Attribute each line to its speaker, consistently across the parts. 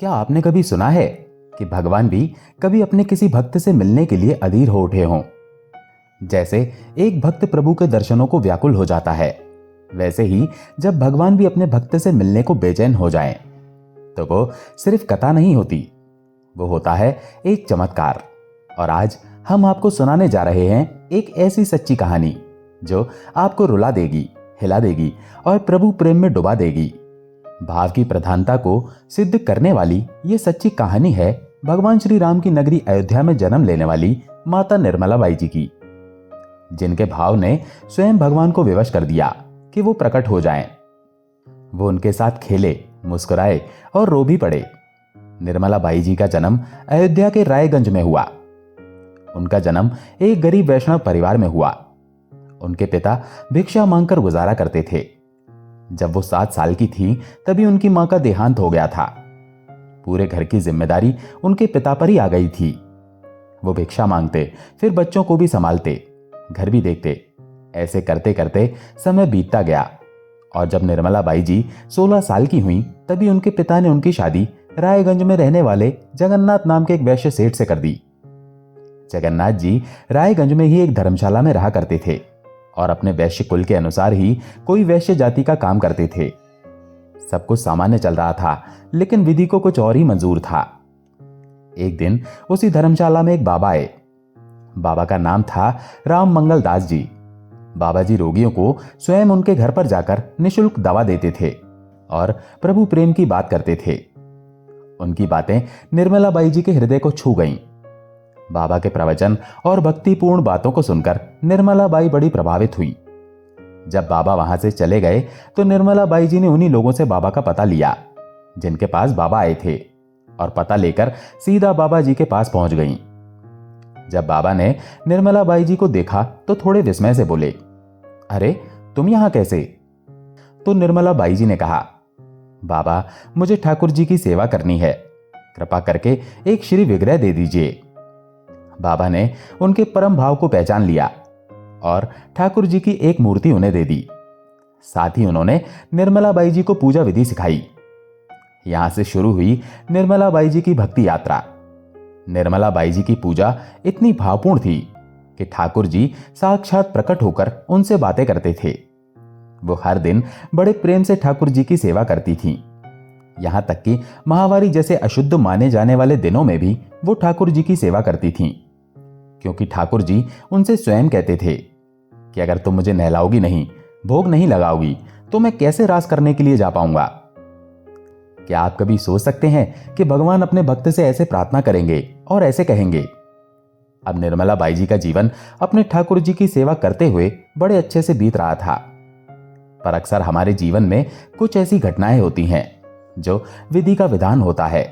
Speaker 1: क्या आपने कभी सुना है कि भगवान भी कभी अपने किसी भक्त से मिलने के लिए अधीर हो उठे हों? जैसे एक भक्त प्रभु के दर्शनों को व्याकुल हो जाता है, वैसे ही जब भगवान भी अपने भक्त से मिलने को बेचैन हो जाएं, तो वो सिर्फ कथा नहीं होती, वो होता है एक चमत्कार। और आज हम आपको सुनाने जा रहे हैं एक ऐसी सच्ची कहानी जो आपको रुला देगी, हिला देगी और प्रभु प्रेम में डुबा देगी। भाव की प्रधानता को सिद्ध करने वाली ये सच्ची कहानी है भगवान श्री राम की नगरी अयोध्या में जन्म लेने वाली माता निर्मला बाई जी की, जिनके भाव ने स्वयं भगवान को विवश कर दिया कि वो प्रकट हो जाएं। वो उनके साथ खेले, मुस्कुराए और रो भी पड़े। निर्मला बाई जी का जन्म अयोध्या के रायगंज में हुआ। उनका जन्म एक गरीब वैष्णव परिवार में हुआ। उनके पिता भिक्षा मांगकर गुजारा करते थे। जब वो 7 साल की थी तभी उनकी मां का देहांत हो गया था। पूरे घर की जिम्मेदारी उनके पिता पर ही आ गई थी। वो भिक्षा मांगते, फिर बच्चों को भी संभालते, घर भी देखते। ऐसे करते करते समय बीतता गया और जब निर्मला बाई जी 16 साल की हुई तभी उनके पिता ने उनकी शादी रायगंज में रहने वाले जगन्नाथ नाम के एक वैश्य सेठ से कर दी। जगन्नाथ जी रायगंज में ही एक धर्मशाला में रहा करते थे और अपने वैश्य कुल के अनुसार ही कोई वैश्य जाति का काम करते थे। सब कुछ सामान्य चल रहा था, लेकिन विधि को कुछ और ही मंजूर था। एक दिन उसी धर्मशाला में एक बाबा आए। बाबा का नाम था राम मंगल दास जी। बाबा जी रोगियों को स्वयं उनके घर पर जाकर निःशुल्क दवा देते थे और प्रभु प्रेम की बात करते थे। उनकी बातें निर्मला बाई जी के हृदय को छू गईं। बाबा के प्रवचन और भक्तिपूर्ण बातों को सुनकर निर्मला बाई बड़ी प्रभावित हुई। जब बाबा वहां से चले गए तो निर्मला बाई जी ने उन्हीं लोगों से बाबा का पता लिया जिनके पास बाबा आए थे और पता लेकर सीधा बाबा जी के पास पहुंच गईं। जब बाबा ने निर्मला बाई जी को देखा तो थोड़े विस्मय से बोले, अरे तुम यहां कैसे? तो निर्मला बाई जी ने कहा, बाबा मुझे ठाकुर जी की सेवा करनी है, कृपा करके एक श्री विग्रह दे दीजिए। बाबा ने उनके परम भाव को पहचान लिया और ठाकुर जी की एक मूर्ति उन्हें दे दी। साथ ही उन्होंने निर्मला बाई जी को पूजा विधि सिखाई। यहां से शुरू हुई निर्मला बाई जी की भक्ति यात्रा। निर्मला बाई जी की पूजा इतनी भावपूर्ण थी कि ठाकुर जी साक्षात प्रकट होकर उनसे बातें करते थे। वो हर दिन बड़े प्रेम से ठाकुर जी की सेवा करती थीं। यहां तक कि महावारी जैसे अशुद्ध माने जाने वाले दिनों में भी वो ठाकुर जी की सेवा करती थीं, क्योंकि ठाकुर जी उनसे स्वयं कहते थे कि अगर तुम मुझे नहलाओगी नहीं, भोग नहीं लगाओगी, तो मैं कैसे रास करने के लिए जा पाऊंगा। क्या आप कभी सोच सकते हैं कि भगवान अपने भक्त से ऐसे प्रार्थना करेंगे और ऐसे कहेंगे? अब निर्मला बाई जी का जीवन अपने ठाकुर जी की सेवा करते हुए बड़े अच्छे से बीत रहा था। पर अक्सर हमारे जीवन में कुछ ऐसी घटनाएं होती हैं जो विधि का विधान होता है,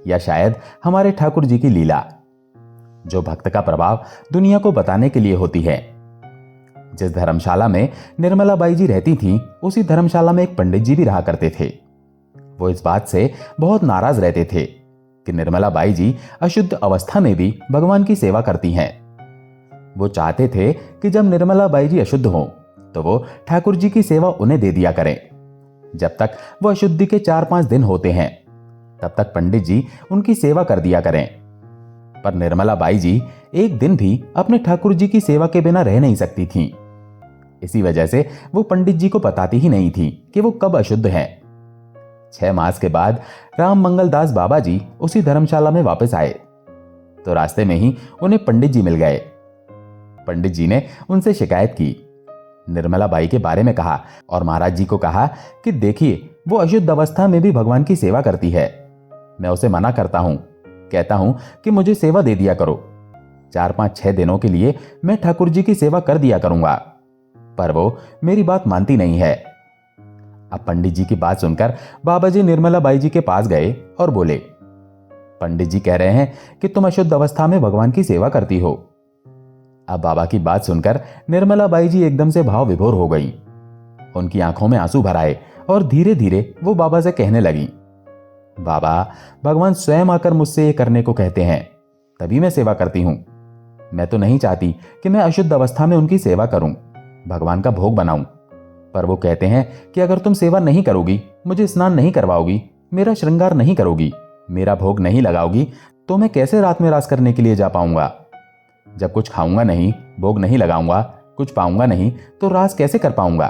Speaker 1: या शायद हमारे ठाकुर जी की लीला, जो भक्त का प्रभाव दुनिया को बताने के लिए होती है। जिस धर्मशाला में निर्मला बाई जी रहती थीं, उसी धर्मशाला में एक पंडित जी भी रहा करते थे। वो इस बात से बहुत नाराज रहते थे कि निर्मला बाई जी अशुद्ध अवस्था में भी भगवान की सेवा करती हैं। वो चाहते थे कि जब निर्मला बाई जी अशुद्ध हों तो वो ठाकुर जी की सेवा उन्हें दे दिया करें। जब तक वो अशुद्धि के 4-5 दिन होते हैं तब तक पंडित जी उनकी सेवा कर दिया करें। पर निर्मला बाई जी एक दिन भी अपने ठाकुर जी की सेवा के बिना रह नहीं सकती थीं। इसी वजह से वो पंडित जी को बताती ही नहीं थी कि वो कब अशुद्ध हैं। 6 मास के बाद राम मंगल दास बाबा जी उसी धर्मशाला में वापस आए तो रास्ते में ही उन्हें पंडित जी मिल गए। पंडित जी ने उनसे शिकायत की, निर्मला बाई के बारे में कहा और महाराज जी को कहा कि देखिए, वो अशुद्ध अवस्था में भी भगवान की सेवा करती है। मैं उसे मना करता हूं, कहता हूं कि मुझे सेवा दे दिया करो, 4-5-6 दिनों के लिए मैं ठाकुर जी की सेवा कर दिया करूंगा, पर वो मेरी बात मानती नहीं है। अब पंडित जी की बात सुनकर बाबा जी निर्मला बाई जी के पास गए और बोले, पंडित जी कह रहे हैं कि तुम अशुद्ध अवस्था में भगवान की सेवा करती हो। अब बाबा की बात सुनकर निर्मला बाई जी एकदम से भाव विभोर हो गईं। उनकी आंखों में आंसू भर आए और धीरे धीरे वो बाबा से कहने लगी, बाबा भगवान स्वयं आकर मुझसे ये करने को कहते हैं, तभी मैं सेवा करती हूं। मैं तो नहीं चाहती कि मैं अशुद्ध अवस्था में उनकी सेवा करूं, भगवान का भोग बनाऊं, पर वो कहते हैं कि अगर तुम सेवा नहीं करोगी, मुझे स्नान नहीं करवाओगी, मेरा श्रृंगार नहीं करोगी, मेरा भोग नहीं लगाओगी तो मैं कैसे रात में रास करने के लिए जा पाऊंगा? जब कुछ खाऊंगा नहीं, भोग नहीं लगाऊंगा, कुछ पाऊंगा नहीं तो रास कैसे कर पाऊंगा?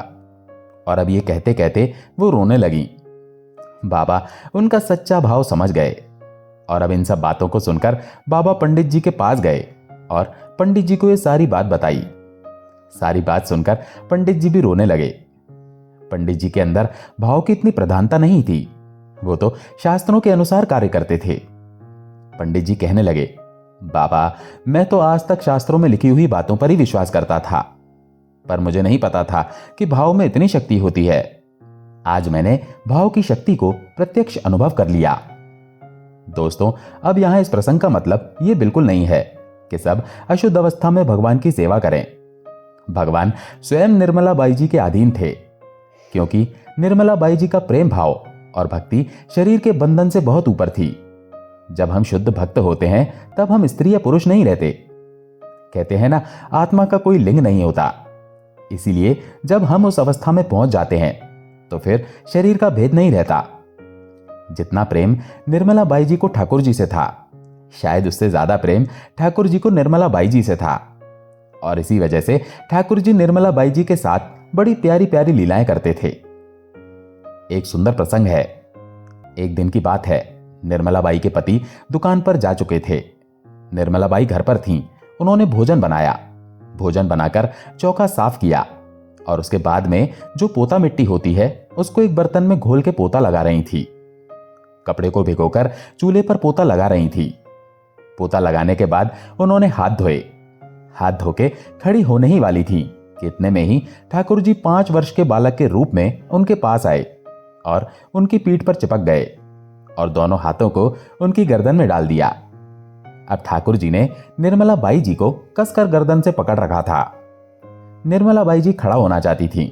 Speaker 1: और अब ये कहते कहते वो रोने लगी। बाबा उनका सच्चा भाव समझ गए और अब इन सब बातों को सुनकर बाबा पंडित जी के पास गए और पंडित जी को ये सारी बात बताई। सारी बात सुनकर पंडित जी भी रोने लगे। पंडित जी के अंदर भाव की इतनी प्रधानता नहीं थी, वो तो शास्त्रों के अनुसार कार्य करते थे। पंडित जी कहने लगे, बाबा मैं तो आज तक शास्त्रों में लिखी हुई बातों पर ही विश्वास करता था, पर मुझे नहीं पता था कि भाव में इतनी शक्ति होती है। आज मैंने भाव की शक्ति को प्रत्यक्ष अनुभव कर लिया। दोस्तों, अब यहां इस प्रसंग का मतलब यह बिल्कुल नहीं है कि सब अशुद्ध अवस्था में भगवान की सेवा करें। भगवान स्वयं निर्मला बाई जी के अधीन थे, क्योंकि निर्मला बाई जी का प्रेम भाव और भक्ति शरीर के बंधन से बहुत ऊपर थी। जब हम शुद्ध भक्त होते हैं तब हम स्त्री या पुरुष नहीं रहते। कहते हैं ना, आत्मा का कोई लिंग नहीं होता। इसीलिए जब हम उस अवस्था में पहुंच जाते हैं तो फिर शरीर का भेद नहीं रहता। जितना प्रेम निर्मला बाई जी को ठाकुर जी से था, शायद उससे ज्यादा प्रेम ठाकुर जी को निर्मला बाई जी से था। और इसी वजह से ठाकुर जी निर्मला बाई जी के साथ बड़ी प्यारी प्यारी लीलाएं करते थे। एक सुंदर प्रसंग है। एक दिन की बात है, निर्मला बाई के पति दुकान पर जा चुके थे। निर्मला बाई घर पर थीं। उन्होंने भोजन बनाया। भोजन बनाकर चौका साफ किया और उसके बाद में जो पोता मिट्टी होती है उसको एक बर्तन में घोल के पोता लगा रही थी। कपड़े को भिगोकर चूल्हे पर पोता लगा रही थी। पोता लगाने के बाद उन्होंने हाथ धोए। हाथ धोके खड़ी होने ही वाली थी कि इतने में ही ठाकुर जी 5 वर्ष के बालक के रूप में उनके पास आए और उनकी पीठ पर चिपक गए और दोनों हाथों को उनकी गर्दन में डाल दिया। अब ठाकुर जी ने निर्मला बाई जी को कसकर गर्दन से पकड़ रखा था। निर्मला बाई जी खड़ा होना चाहती थी।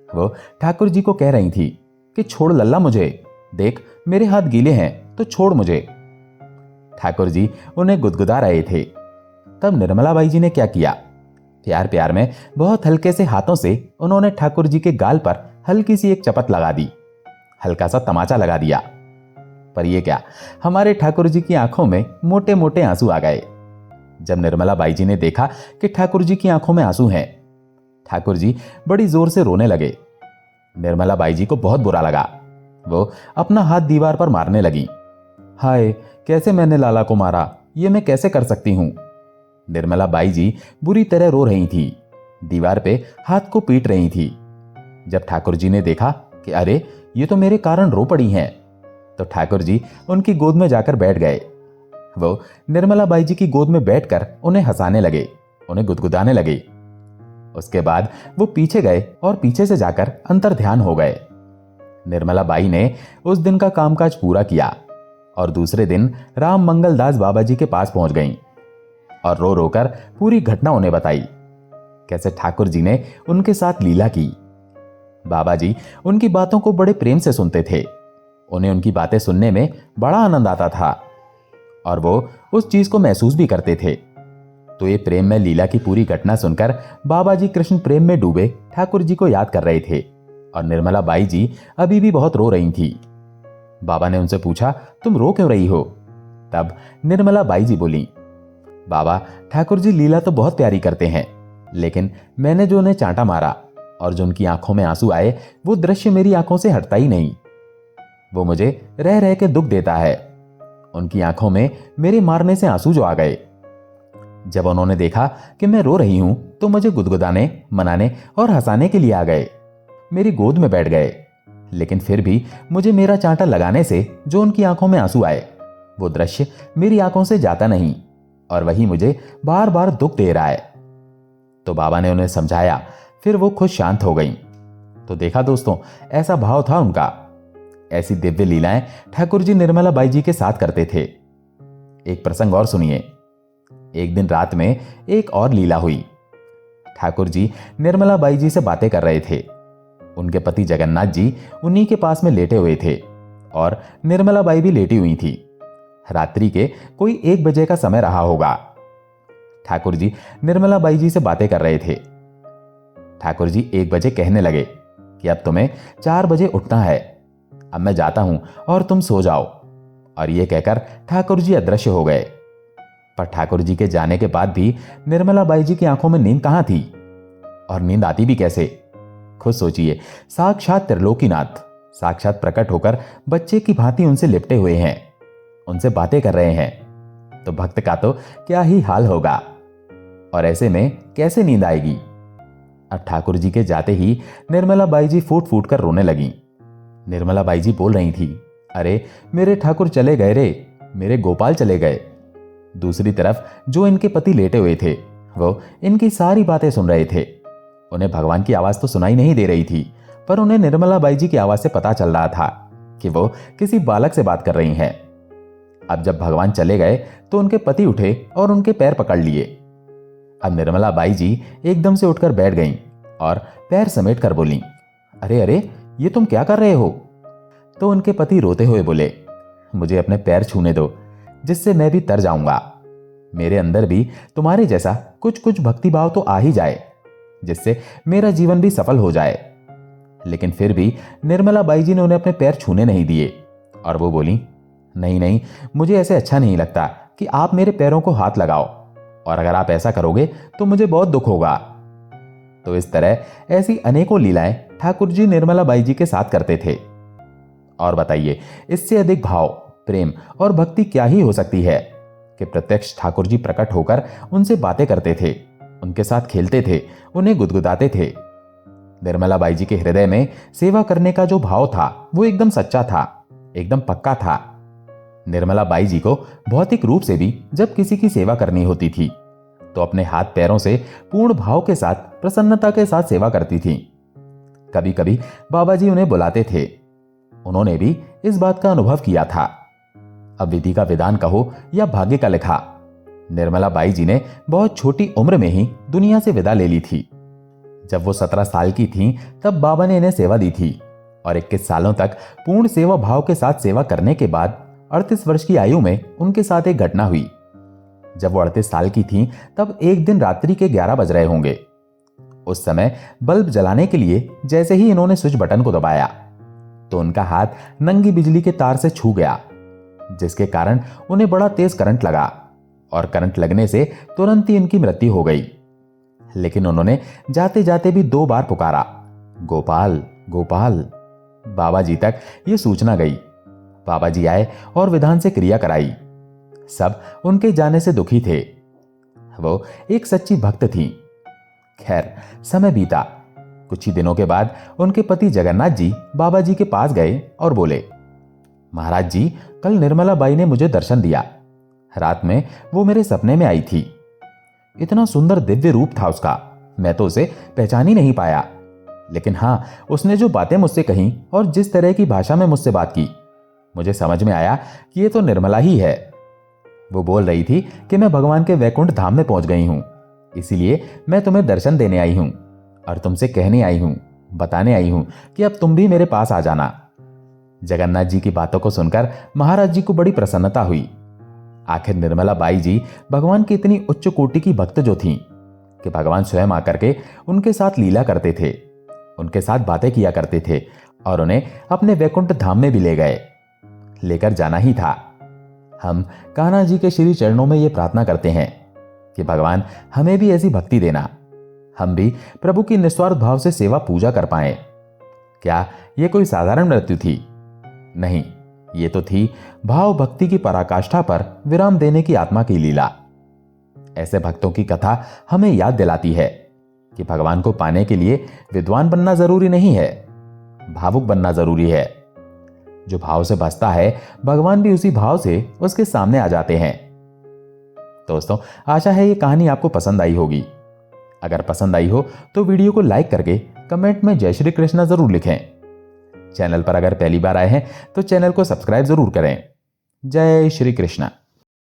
Speaker 1: वो ठाकुर जी को कह रही थी कि छोड़ लल्ला मुझे, देख मेरे हाथ गीले हैं तो छोड़ मुझे। ठाकुर जी उन्हें गुदगुदा रहे थे। तब निर्मला बाई जी ने क्या किया, प्यार प्यार में बहुत हल्के से हाथों से उन्होंने ठाकुर जी के गाल पर हल्की सी एक चपत लगा दी, हल्का सा तमाचा लगा दिया। पर यह क्या, हमारे ठाकुर जी की आंखों में मोटे मोटे आंसू आ गए। जब निर्मला बाई जी ने देखा कि ठाकुर जी की आंखों में आंसू हैं, ठाकुर जी बड़ी जोर से रोने लगे। निर्मला बाई जी को बहुत बुरा लगा। वो अपना हाथ दीवार पर मारने लगी। हाय, कैसे मैंने लाला को मारा, ये मैं कैसे कर सकती हूं? निर्मला बाई जी बुरी तरह रो रही थी, दीवार पे हाथ को पीट रही थी। जब ठाकुर जी ने देखा कि अरे ये तो मेरे कारण रो पड़ी हैं, तो ठाकुर जी उनकी गोद में जाकर बैठ गए। वो निर्मला बाई जी की गोद में बैठकर उन्हें हंसाने लगे, उन्हें गुदगुदाने लगे। उसके बाद वो पीछे गए और पीछे से जाकर अंतर ध्यान हो गए। निर्मला बाई ने उस दिन का कामकाज पूरा किया और दूसरे दिन राम मंगल दास बाबा जी के पास पहुंच गईं और रो रोकर पूरी घटना उन्हें बताई, कैसे ठाकुर जी ने उनके साथ लीला की। बाबा जी उनकी बातों को बड़े प्रेम से सुनते थे। उन्हें उनकी बातें सुनने में बड़ा आनंद आता था और वो उस चीज को महसूस भी करते थे। तो ये प्रेम में लीला की पूरी घटना सुनकर बाबा जी कृष्ण प्रेम में डूबे ठाकुर जी को याद कर रहे थे और निर्मला बाई जी अभी भी बहुत रो रही थी। बाबा ने उनसे पूछा, तुम रो क्यों रही हो? तब निर्मला बाई जी बोली, बाबा ठाकुर जी लीला तो बहुत प्यारी करते हैं, लेकिन मैंने जो उन्हें चांटा मारा और जो उनकी आंखों में आंसू आए, वो दृश्य मेरी आंखों से हटता ही नहीं। वो मुझे रह रह के दुख देता है। उनकी आंखों में मेरे मारने से आंसू जो आ गए। जब उन्होंने देखा कि मैं रो रही हूं तो मुझे गुदगुदाने, मनाने और हंसाने के लिए आ गए, मेरी गोद में बैठ गए। लेकिन फिर भी मुझे मेरा चांटा लगाने से जो उनकी आंखों में आंसू आए, वो दृश्य मेरी आंखों से जाता नहीं और वही मुझे बार बार दुख दे रहा है। तो बाबा ने उन्हें समझाया, फिर वो खुद शांत हो गईं। तो देखा दोस्तों, ऐसा भाव था उनका। ऐसी दिव्य लीलाएं ठाकुर जी निर्मला बाई जी के साथ करते थे। एक प्रसंग और सुनिए। एक दिन रात में एक और लीला हुई। ठाकुर जी निर्मला बाई जी से बातें कर रहे थे। उनके पति जगन्नाथ जी उन्हीं के पास में लेटे हुए थे और निर्मला बाई भी लेटी हुई थी। रात्रि के कोई 1 बजे का समय रहा होगा। ठाकुर जी निर्मला बाई जी से बातें कर रहे थे। ठाकुर जी 1 बजे कहने लगे कि अब तुम्हें 4 बजे उठना है, अब मैं जाता हूं और तुम सो जाओ। और ये कहकर ठाकुर जी अदृश्य हो गए। पर ठाकुर जी के जाने के बाद भी निर्मला बाई जी की आंखों में नींद कहां थी, और नींद आती भी कैसे? खुद सोचिए, साक्षात त्रिलोकीनाथ साक्षात प्रकट होकर बच्चे की भांति उनसे लिपटे हुए हैं, उनसे बातें कर रहे हैं, तो भक्त का तो क्या ही हाल होगा। और ऐसे में कैसे नींद आएगी? अब ठाकुर जी के जाते ही निर्मला बाई जी फूट फूट कर रोने लगी। निर्मला बाई जी बोल रही थी, अरे मेरे ठाकुर चले गए रे, मेरे गोपाल चले गए। दूसरी तरफ जो इनके पति लेटे हुए थे वो इनकी सारी बातें सुन रहे थे। उन्हें भगवान की आवाज तो सुनाई नहीं दे रही थी, पर उन्हें निर्मला बाई जी की आवाज से पता चल रहा था कि वो किसी बालक से बात कर रही हैं। अब जब भगवान चले गए तो उनके पति उठे और उनके पैर पकड़ लिए। अब निर्मला बाई जी एकदम से उठकर बैठ गईं और पैर समेट कर बोली, अरे अरे ये तुम क्या कर रहे हो? तो उनके पति रोते हुए बोले, मुझे अपने पैर छूने दो, जिससे मैं भी तर जाऊंगा। मेरे अंदर भी तुम्हारे जैसा कुछ कुछ भक्तिभाव तो आ ही जाए, जिससे मेरा जीवन भी सफल हो जाए। लेकिन फिर भी निर्मला बाई जी ने उन्हें अपने पैर छूने नहीं दिए और वो बोली, नहीं नहीं, मुझे ऐसे अच्छा नहीं लगता कि आप मेरे पैरों को हाथ लगाओ, और अगर आप ऐसा करोगे तो मुझे बहुत दुख होगा। तो इस तरह ऐसी अनेकों लीलाएं ठाकुर जी निर्मला बाई जी के साथ करते थे। और बताइए, इससे अधिक भाव, प्रेम और भक्ति क्या ही हो सकती है कि प्रत्यक्ष ठाकुर जी प्रकट होकर उनसे बातें करते थे, उनके साथ खेलते थे, उन्हें गुदगुदाते थे। निर्मला बाई जी के हृदय में सेवा करने का जो भाव था वो एकदम सच्चा था, एकदम पक्का था। निर्मला बाई जी को भौतिक रूप से भी जब किसी की सेवा करनी होती थी तो अपने हाथ पैरों से पूर्ण भाव के साथ, प्रसन्नता के साथ सेवा करती थी। कभी कभी बाबा जी उन्हें बुलाते थे, उन्होंने भी इस बात का अनुभव किया था। अब विधि का विधान कहो या भाग्य का लिखा, निर्मला बाई जी ने बहुत छोटी उम्र में ही दुनिया से विदा ले ली थी। जब वो 17 साल की थीं, तब बाबा ने इन्हें सेवा दी थी और 21 सालों तक पूर्ण सेवा भाव के साथ सेवा करने के बाद 38 वर्ष की आयु में उनके साथ एक घटना हुई। जब वो 38 साल की थीं, तब एक दिन रात्रि के 11 बज रहे होंगे। उस समय बल्ब जलाने के लिए जैसे ही इन्होंने स्विच बटन को दबाया तो उनका हाथ नंगी बिजली के तार से छू गया, जिसके कारण उन्हें बड़ा तेज करंट लगा और करंट लगने से तुरंत ही उनकी मृत्यु हो गई। लेकिन उन्होंने जाते जाते भी 2 बार पुकारा, गोपाल गोपाल। बाबा जी तक ये सूचना गई। बाबा जी आए और विधान से क्रिया कराई। सब उनके जाने से दुखी थे। वो एक सच्ची भक्त थी। खैर, समय बीता। कुछ ही दिनों के बाद उनके पति जगन्नाथ जी बाबा जी के पास गए और बोले, महाराज जी, कल निर्मला बाई ने मुझे दर्शन दिया। रात में वो मेरे सपने में आई थी। इतना सुंदर दिव्य रूप था उसका, मैं तो उसे पहचान ही नहीं पाया। लेकिन हाँ, उसने जो बातें मुझसे कहीं और जिस तरह की भाषा में मुझसे बात की, मुझे समझ में आया कि ये तो निर्मला ही है। वो बोल रही थी कि मैं भगवान के वैकुंठ धाम में पहुंच गई हूं, इसीलिए मैं तुम्हें दर्शन देने आई हूं और तुमसे कहने आई हूं, बताने आई हूं कि अब तुम भी मेरे पास आ जाना। जगन्नाथ जी की बातों को सुनकर महाराज जी को बड़ी प्रसन्नता हुई। आखिर निर्मला बाई जी भगवान की इतनी उच्च कोटि की भक्त जो थीं कि भगवान स्वयं आकर के उनके साथ लीला करते थे, उनके साथ बातें किया करते थे और उन्हें अपने वैकुंठ धाम में भी ले गए, लेकर जाना ही था। हम कान्हा जी के श्री चरणों में ये प्रार्थना करते हैं कि भगवान हमें भी ऐसी भक्ति देना, हम भी प्रभु की निस्वार्थ भाव से सेवा पूजा कर पाए। क्या ये कोई साधारण मृत्यु थी? नहीं, ये तो थी भाव भक्ति की पराकाष्ठा पर विराम देने की आत्मा की लीला। ऐसे भक्तों की कथा हमें याद दिलाती है कि भगवान को पाने के लिए विद्वान बनना जरूरी नहीं है, भावुक बनना जरूरी है। जो भाव से बसता है, भगवान भी उसी भाव से उसके सामने आ जाते हैं। दोस्तों, आशा है ये कहानी आपको पसंद आई होगी। अगर पसंद आई हो तो वीडियो को लाइक करके कमेंट में जय श्री कृष्णा जरूर लिखें। चैनल पर अगर पहली बार आए हैं तो चैनल को सब्सक्राइब जरूर करें। जय श्री कृष्णा।